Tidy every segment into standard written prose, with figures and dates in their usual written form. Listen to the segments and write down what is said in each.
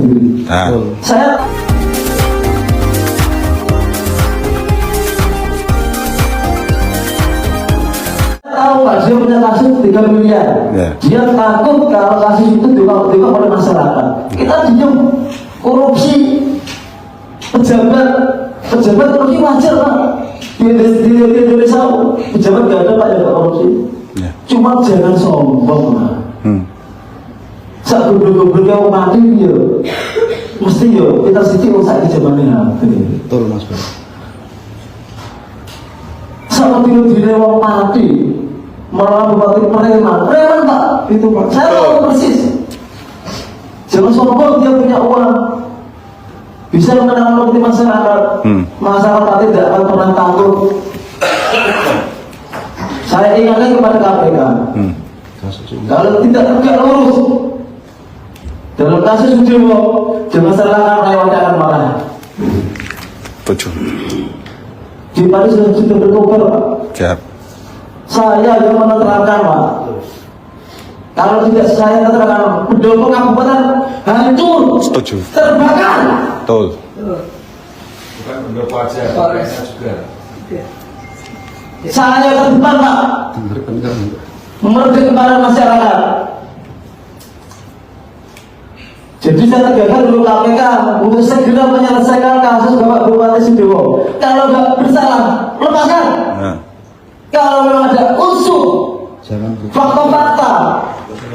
sendiri. Saya tahu Pak, dia punya kasus 3 miliar. Dia takut kalau kasus itu dibawa oleh masyarakat. Kita diem, korupsi pejabat korupsi wajar Pak. Di Indonesia pejabat gak ada Pak yang korupsi. Cuma jangan sombong Pak. Saat gubernur yang mati ya, mesti ya kita sih usah di zamannya. Betul Mas Bro. Saat itu dilewat mati, malah bupati preman Pak, itu Pak. Saya tahu persis. Jangan sombong dia punya uang, bisa menangani masyarakat. Masyarakat tidak akan pernah takut. Saya ingatkan kepada KPK, kalau tidak tegak lurus dalam kasus Sudirman, jangan salahkan rakyat akan marah. Tujuh. Di Paris sudah berkobar Pak. Siap. Saya yang menerangkan Pak. Kalau tidak saya terangkan, Pendopo Kabupaten hancur, Setuju. terbakar. Betul. Bukan Pendopo aja, Polresnya juga. Saya terdepan Pak, merdeka kepada masyarakat. Jadi saya tegakkan dulu KPK untuk segera menyelesaikan kasus Bapak Bupati Sudirman. Kalau nggak bersalah, lepaskan. Kalau memang ada unsur fakta-fakta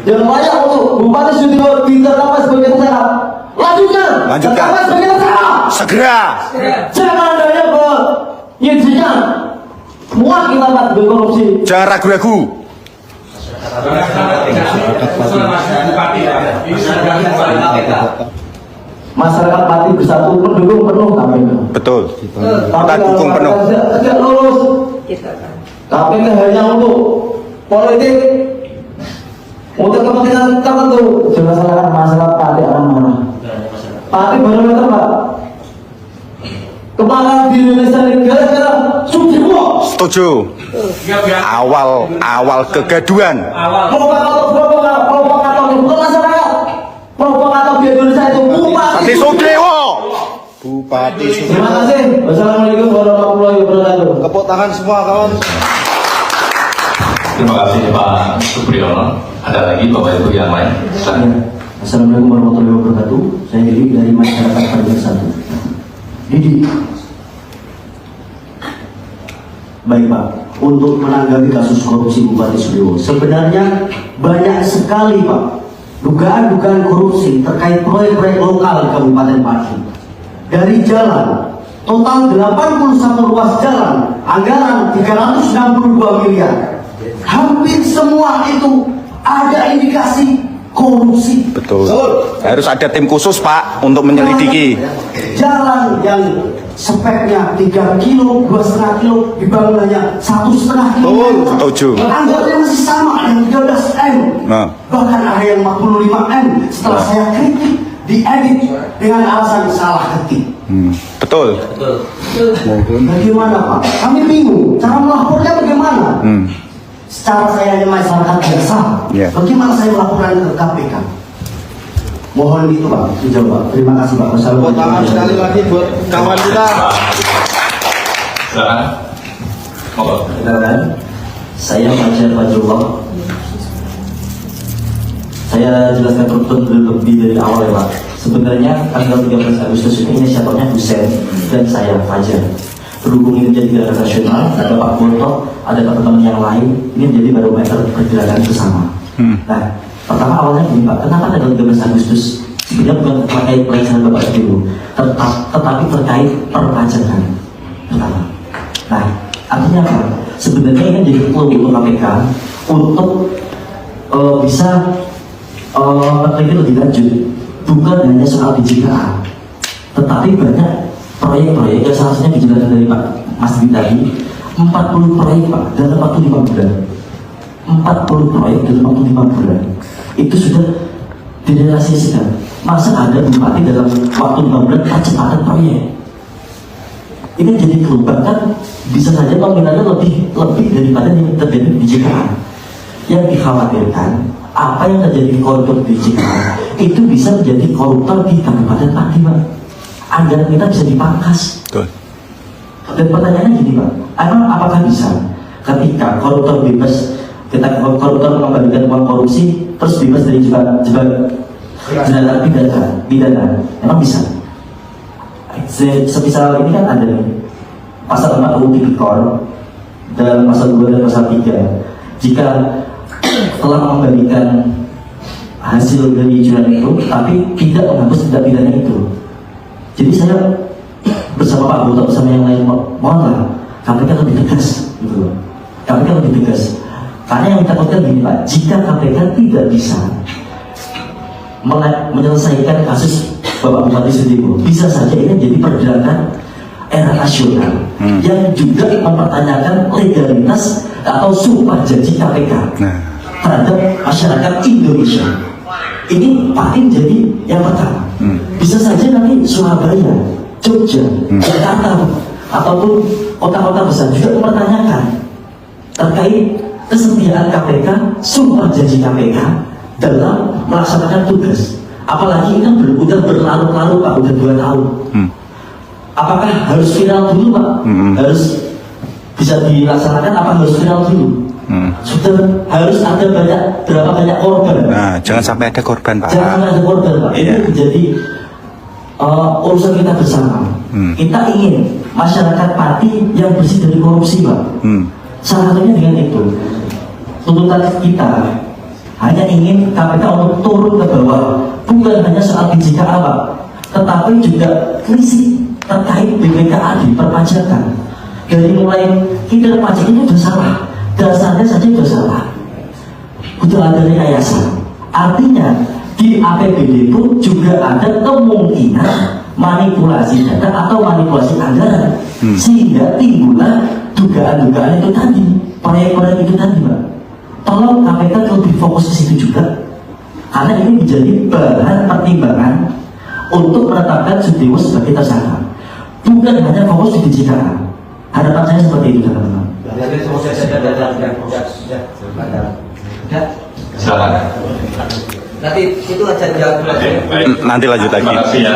yang layak untuk Bupati Sudirman ditetapkan sebagai tersangka, lanjutkan. Tetapkan sebagai tersangka. Segera. Jangan ada yang mengizinkan semua kita Pak berkorupsi. Jangan ragu-ragu. Masyarakat Pati bersatu mendukung penuh KPK. Betul. Kita dukung penuh. Tidak lurus. KPK hanya untuk politik, untuk kepentingan tertentu. Jangan salahkan masyarakat Pati akan marah. Pati barometer Pak. Kemarahan di Indonesia ini gara-gara Sudirman. Setuju. Awal kegaduhan. Provokator bukan masyarakat. Provokator di Indonesia itu Bupati Sudirman. Bupati Terima kasih. Wassalamualaikum warahmatullahi wabarakatuh. Tepuk tangan semua kawan. Terima kasih Pak Supriyono. Ada lagi Bapak Ibu yang lain? Silakan. Assalamualaikum warahmatullahi wabarakatuh. Saya Didi dari Masyarakat Pati Bersatu. Didi. Baik Pak, untuk menanggapi kasus korupsi Bupati Sudirman, sebenarnya banyak sekali Pak dugaan-dugaan korupsi terkait proyek-proyek lokal Kabupaten Pati. Dari jalan, total 81 ruas jalan, anggaran 362 miliar. Hampir semua itu ada indikasi korupsi. Betul. Harus ada tim khusus Pak untuk menyelidiki. Jalan yang speknya 3 kilo, 2,5 kilo dibangun hanya 1,5 kilo. Setuju. Anggarannya masih sama yang 13 M. Bahkan ada yang 45 M. Setelah saya kritik, diedit dengan alasan salah ketik. Betul. Bagaimana Pak? Kami bingung. Cara melapornya bagaimana? Secara saya hanya masyarakat biasa. Bagaimana saya melaporkan ke KPK? Mohon itu Pak, dijawab. Terima kasih Pak. Tepuk tangan sekali lagi buat kawan kita. Silakan. Kenalkan, saya Fajar Fajrullah. Saya jelaskan lebih dari awal ya Pak. Sebenarnya tanggal 13 Agustus ini inisiatornya Husen dan saya Fajar. Berhubung ini menjadi gerakan nasional, ada Pak Bonto, ada teman-teman yang lain, ini menjadi barometer pergerakan bersama. Nah, pertama awalnya begini Pak, kenapa tanggal 13 Agustus? Sebenarnya bukan terkait pelaksanaan Bapak dulu, tetapi terkait perpajakan pertama. Nah, artinya apa? Sebenarnya ini jadi clue untuk KPK untuk bisa berpikir lebih lanjut, bukan hanya soal DJKA, tetapi banyak proyek-proyek yang seharusnya dijelaskan dari Pak Mas Dwi tadi. 40 proyek Pak dalam waktu 5 bulan. 40 proyek dalam waktu 5 bulan. Itu sudah direalisasikan. Masa ada bupati dalam waktu 5 bulan percepatan proyek? Ini jadi keluar kan bisa saja nominalnya lebih daripada yang terjadi di JKA. Yang dikhawatirkan apa yang terjadi di koruptor di Cikarang itu bisa menjadi koruptor di Kabupaten Pati, Pak. Anggaran kita bisa dipangkas. Betul. Dan pertanyaannya gini, Pak, apakah bisa ketika koruptor bebas, kita koruptor mengembalikan uang korupsi terus bebas dari jebakan pidana, emang bisa? Semisal ini kan ada nih pasal 4 UU Tipikor dalam pasal 2 dan pasal 3, jika telah mengembalikan hasil dari jualan itu tapi tidak menghapus tindak pidana itu. Jadi saya bersama Pak Boto bersama yang lain mohonlah KPK lebih tegas gitu loh. KPK lebih tegas karena yang kita takutkan gini, Pak, jika KPK tidak bisa menyelesaikan kasus Bapak Bupati Sudirman, bisa saja ini jadi pergerakan era nasional yang juga mempertanyakan legalitas atau sumpah janji KPK terhadap masyarakat Indonesia. Ini paling jadi yang pertama. Bisa saja nanti Surabaya, Jogja, Jakarta, ataupun kota-kota besar juga mempertanyakan terkait kesetiaan KPK, sumpah janji KPK dalam melaksanakan tugas. Apalagi ini kan udah berlarut-larut, Pak, udah 2 tahun. Apakah harus viral dulu, Pak? Harus bisa dilaksanakan apa harus viral dulu? Sudah harus ada berapa banyak korban? Nah, jangan sampai ada korban, Pak. Jangan sampai ada korban, Pak. Ini menjadi urusan kita bersama. Kita ingin masyarakat Pati yang bersih dari korupsi, Pak. Salah satunya dengan itu. Tuntutan kita hanya ingin KPK untuk turun ke bawah, bukan hanya soal PJKA, Pak, tetapi juga krisis terkait BPKA di perpajakan. Dari mulai kinerja pajak itu sudah salah, dasarnya saja sudah salah, sudah ada rekayasa. Artinya di APBD pun juga ada kemungkinan manipulasi data atau manipulasi anggaran, sehingga timbullah dugaan-dugaan itu tadi, proyek-proyek itu tadi, Pak. Tolong KPK lebih fokus ke situ juga, karena ini menjadi bahan pertimbangan untuk menetapkan Sudirman sebagai tersangka, bukan hanya fokus di Cikarang. Harapan saya seperti itu, teman-teman. Silakan. Nanti itu aja jawab. Oke, baik. Nanti lanjut lagi. Terima kasih ya.